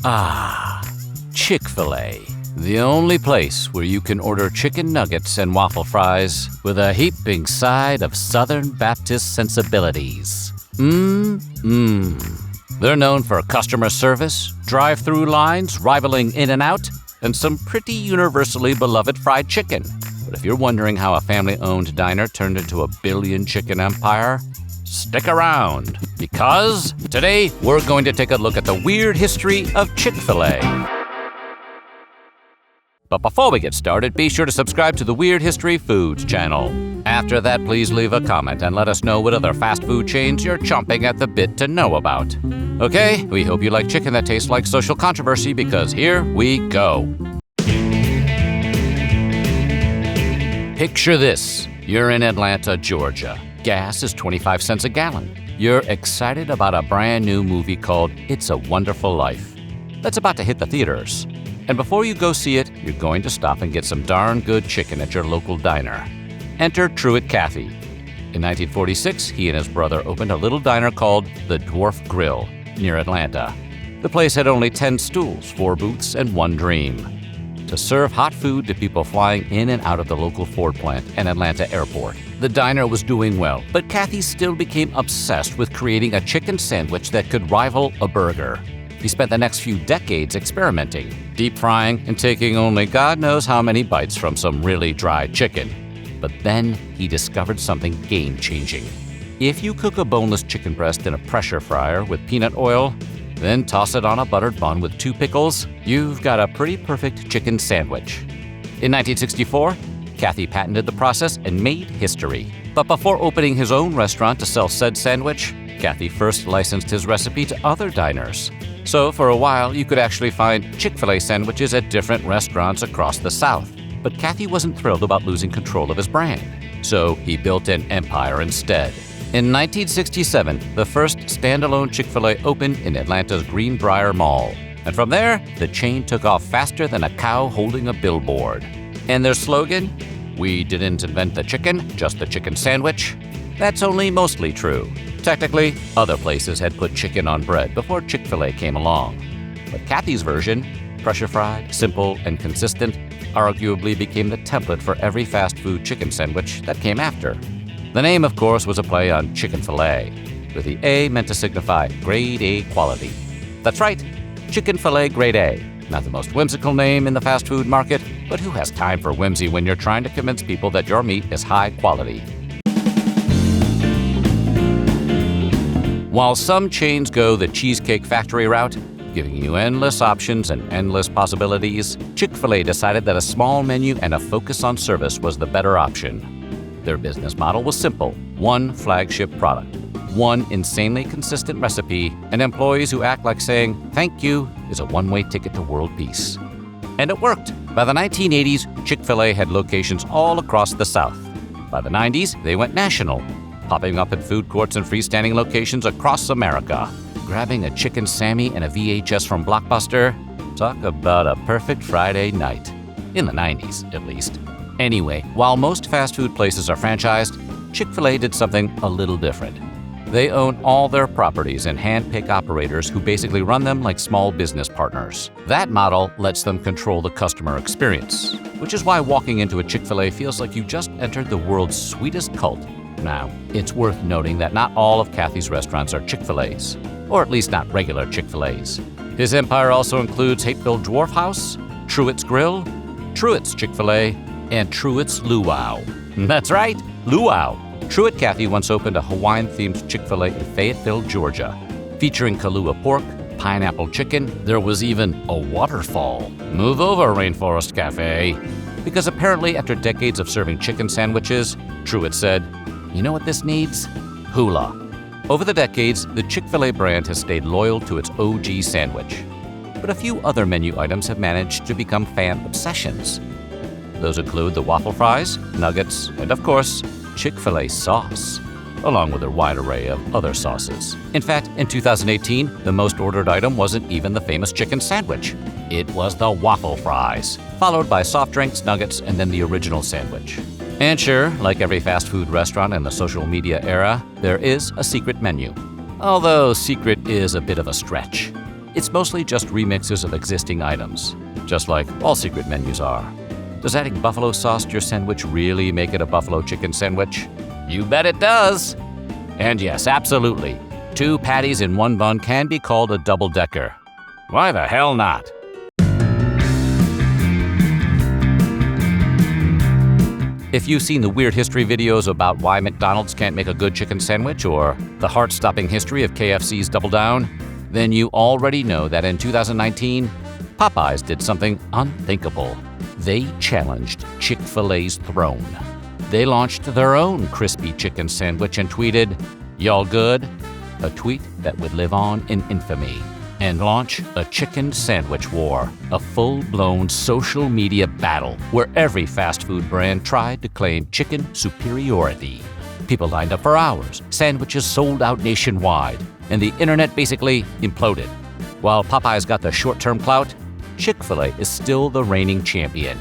Ah, Chick-fil-A. The only place where you can order chicken nuggets and waffle fries with a heaping side of Southern Baptist sensibilities. They're known for customer service, drive-thru lines rivaling In-N-Out, and some pretty universally beloved fried chicken. But if you're wondering how a family-owned diner turned into a billion-chicken empire, stick around, because today we're going to take a look at the weird history of Chick-fil-A. But before we get started, be sure to subscribe to the Weird History Foods channel. After that, please leave a comment and let us know what other fast food chains you're chomping at the bit to know about. Okay, we hope you like chicken that tastes like social controversy, because here we go. Picture this. You're in Atlanta, Georgia. Gas is 25 cents a gallon. You're excited about a brand new movie called It's a Wonderful Life that's about to hit the theaters. And before you go see it, you're going to stop and get some darn good chicken at your local diner. Enter Truett Cathy. In 1946, he and his brother opened a little diner called the Dwarf Grill near Atlanta. The place had only 10 stools, 4 booths, and 1 dream: to serve hot food to people flying in and out of the local Ford plant and Atlanta airport. The diner was doing well, but Cathy still became obsessed with creating a chicken sandwich that could rival a burger. He spent the next few decades experimenting, deep frying, and taking only God knows how many bites from some really dry chicken. But then he discovered something game-changing. If you cook a boneless chicken breast in a pressure fryer with peanut oil, then toss it on a buttered bun with 2 pickles, you've got a pretty perfect chicken sandwich. In 1964, Cathy patented the process and made history. But before opening his own restaurant to sell said sandwich, Cathy first licensed his recipe to other diners. So for a while, you could actually find Chick-fil-A sandwiches at different restaurants across the South. But Cathy wasn't thrilled about losing control of his brand, so he built an empire instead. In 1967, the first standalone Chick-fil-A opened in Atlanta's Greenbrier Mall. And from there, the chain took off faster than a cow holding a billboard. And their slogan? "We didn't invent the chicken, just the chicken sandwich." That's only mostly true. Technically, other places had put chicken on bread before Chick-fil-A came along. But Cathy's version, pressure-fried, simple, and consistent, arguably became the template for every fast food chicken sandwich that came after. The name, of course, was a play on Chicken-fil-A, with the A meant to signify Grade A quality. That's right, Chicken-fil-A Grade A. Not the most whimsical name in the fast food market, but who has time for whimsy when you're trying to convince people that your meat is high quality? While some chains go the Cheesecake Factory route, giving you endless options and endless possibilities, Chick-fil-A decided that a small menu and a focus on service was the better option. Their business model was simple: 1 flagship product, 1 insanely consistent recipe, and employees who act like saying "thank you" is a one-way ticket to world peace. And it worked. By the 1980s, Chick-fil-A had locations all across the South. By the 90s, they went national, popping up in food courts and freestanding locations across America. Grabbing a chicken Sammy and a VHS from Blockbuster? Talk about a perfect Friday night. In the 90s, at least. Anyway, while most fast food places are franchised, Chick-fil-A did something a little different. They own all their properties and handpick operators who basically run them like small business partners. That model lets them control the customer experience, which is why walking into a Chick-fil-A feels like you just entered the world's sweetest cult. Now, it's worth noting that not all of Cathy's restaurants are Chick-fil-A's, or at least not regular Chick-fil-A's. His empire also includes Hapeville Dwarf House, Truett's Grill, Truett's Chick-fil-A, and Truett's Luau. That's right, Luau. Truett Cathy once opened a Hawaiian-themed Chick-fil-A in Fayetteville, Georgia, featuring Kahlua pork, pineapple chicken. There was even a waterfall. Move over, Rainforest Cafe. Because apparently after decades of serving chicken sandwiches, Truett said, "You know what this needs? Hula." Over the decades, the Chick-fil-A brand has stayed loyal to its OG sandwich. But a few other menu items have managed to become fan obsessions. Those include the waffle fries, nuggets, and of course, Chick-fil-A sauce, along with a wide array of other sauces. In fact, in 2018, the most ordered item wasn't even the famous chicken sandwich. It was the waffle fries, followed by soft drinks, nuggets, and then the original sandwich. And sure, like every fast food restaurant in the social media era, there is a secret menu. Although secret is a bit of a stretch. It's mostly just remixes of existing items, just like all secret menus are. Does adding buffalo sauce to your sandwich really make it a buffalo chicken sandwich? You bet it does! And yes, absolutely, 2 patties in 1 bun can be called a double-decker. Why the hell not? If you've seen the weird history videos about why McDonald's can't make a good chicken sandwich or the heart-stopping history of KFC's Double Down, then you already know that in 2019, Popeyes did something unthinkable. They challenged Chick-fil-A's throne. They launched their own crispy chicken sandwich and tweeted, "Y'all good?" A tweet that would live on in infamy and launch a chicken sandwich war, a full-blown social media battle where every fast food brand tried to claim chicken superiority. People lined up for hours, sandwiches sold out nationwide, and the internet basically imploded. While Popeyes got the short-term clout, Chick-fil-A is still the reigning champion.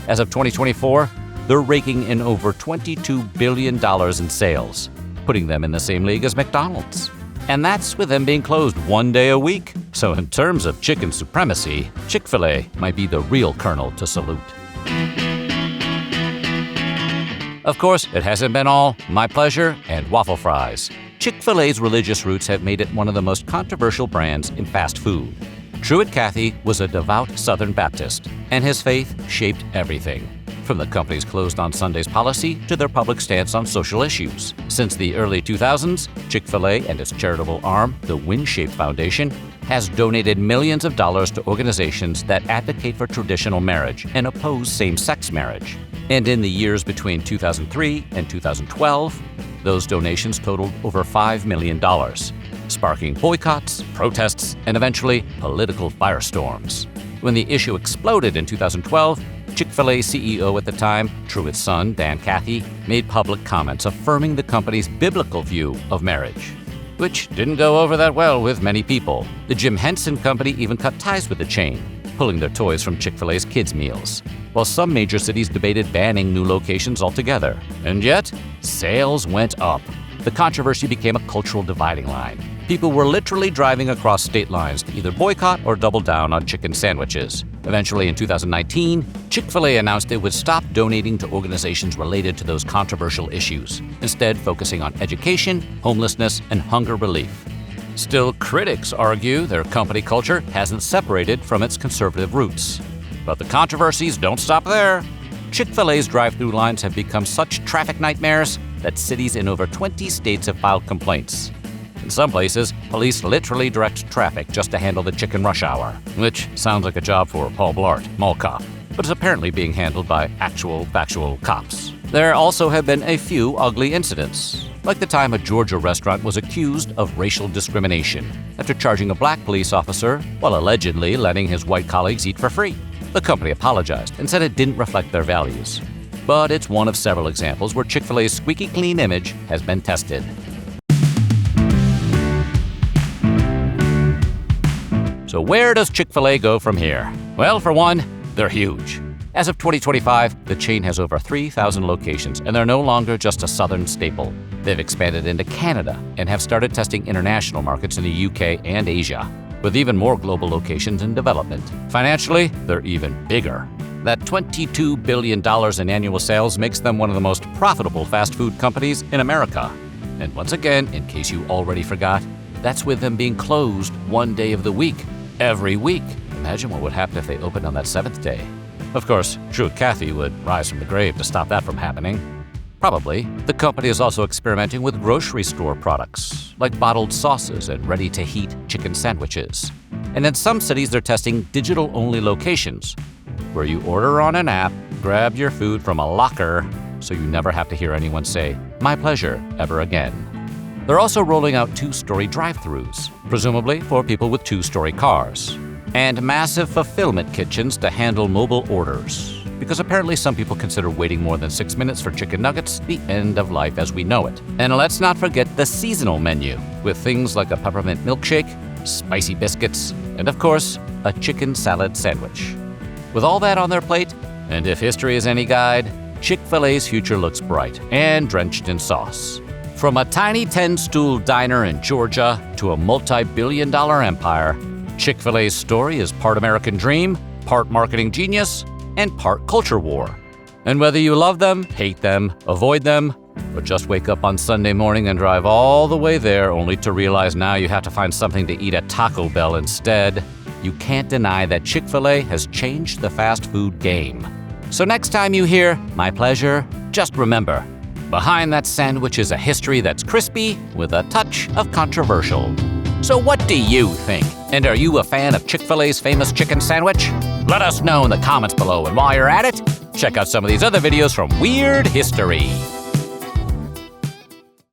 As of 2024, they're raking in over $22 billion in sales, putting them in the same league as McDonald's. And that's with them being closed 1 day a week. So in terms of chicken supremacy, Chick-fil-A might be the real colonel to salute. Of course, it hasn't been all my pleasure and waffle fries. Chick-fil-A's religious roots have made it one of the most controversial brands in fast food. Truett Cathy was a devout Southern Baptist, and his faith shaped everything, from the company's closed on Sundays policy to their public stance on social issues. Since the early 2000s, Chick-fil-A and its charitable arm, the Win-Shaped Foundation, has donated millions of dollars to organizations that advocate for traditional marriage and oppose same-sex marriage. And in the years between 2003 and 2012, those donations totaled over $5 million, sparking boycotts, protests, and eventually political firestorms. When the issue exploded in 2012, Chick-fil-A CEO at the time, Truett's son, Dan Cathy, made public comments affirming the company's biblical view of marriage, which didn't go over that well with many people. The Jim Henson Company even cut ties with the chain, pulling their toys from Chick-fil-A's kids' meals, while some major cities debated banning new locations altogether. And yet, sales went up. The controversy became a cultural dividing line. People were literally driving across state lines to either boycott or double down on chicken sandwiches. Eventually, in 2019, Chick-fil-A announced it would stop donating to organizations related to those controversial issues, instead focusing on education, homelessness, and hunger relief. Still, critics argue their company culture hasn't separated from its conservative roots. But the controversies don't stop there. Chick-fil-A's drive-thru lines have become such traffic nightmares that cities in over 20 states have filed complaints. In some places, police literally direct traffic just to handle the chicken rush hour, which sounds like a job for Paul Blart, mall cop, but is apparently being handled by actual, factual cops. There also have been a few ugly incidents, like the time a Georgia restaurant was accused of racial discrimination after charging a black police officer while allegedly letting his white colleagues eat for free. The company apologized and said it didn't reflect their values. But it's one of several examples where Chick-fil-A's squeaky clean image has been tested. So where does Chick-fil-A go from here? Well, for one, they're huge. As of 2025, the chain has over 3,000 locations, and they're no longer just a Southern staple. They've expanded into Canada and have started testing international markets in the UK and Asia, with even more global locations in development. Financially, they're even bigger. That $22 billion in annual sales makes them one of the most profitable fast food companies in America. And once again, in case you already forgot, that's with them being closed 1 day of the week, every week. Imagine what would happen if they opened on that 7th day. Of course, Truett Cathy would rise from the grave to stop that from happening. Probably. The company is also experimenting with grocery store products, like bottled sauces and ready-to-heat chicken sandwiches. And in some cities, they're testing digital-only locations, where you order on an app, grab your food from a locker, so you never have to hear anyone say, "My pleasure," ever again. They're also rolling out 2-story drive-thrus, presumably for people with 2-story cars, and massive fulfillment kitchens to handle mobile orders, because apparently some people consider waiting more than 6 minutes for chicken nuggets the end of life as we know it. And let's not forget the seasonal menu, with things like a peppermint milkshake, spicy biscuits, and of course, a chicken salad sandwich. With all that on their plate, and if history is any guide, Chick-fil-A's future looks bright and drenched in sauce. From a tiny 10-stool diner in Georgia to a multi-billion-dollar empire, Chick-fil-A's story is part American dream, part marketing genius, and part culture war. And whether you love them, hate them, avoid them, or just wake up on Sunday morning and drive all the way there only to realize now you have to find something to eat at Taco Bell instead, you can't deny that Chick-fil-A has changed the fast food game. So next time you hear, "My pleasure," just remember, behind that sandwich is a history that's crispy with a touch of controversial. So what do you think? And are you a fan of Chick-fil-A's famous chicken sandwich? Let us know in the comments below, and while you're at it, check out some of these other videos from Weird History.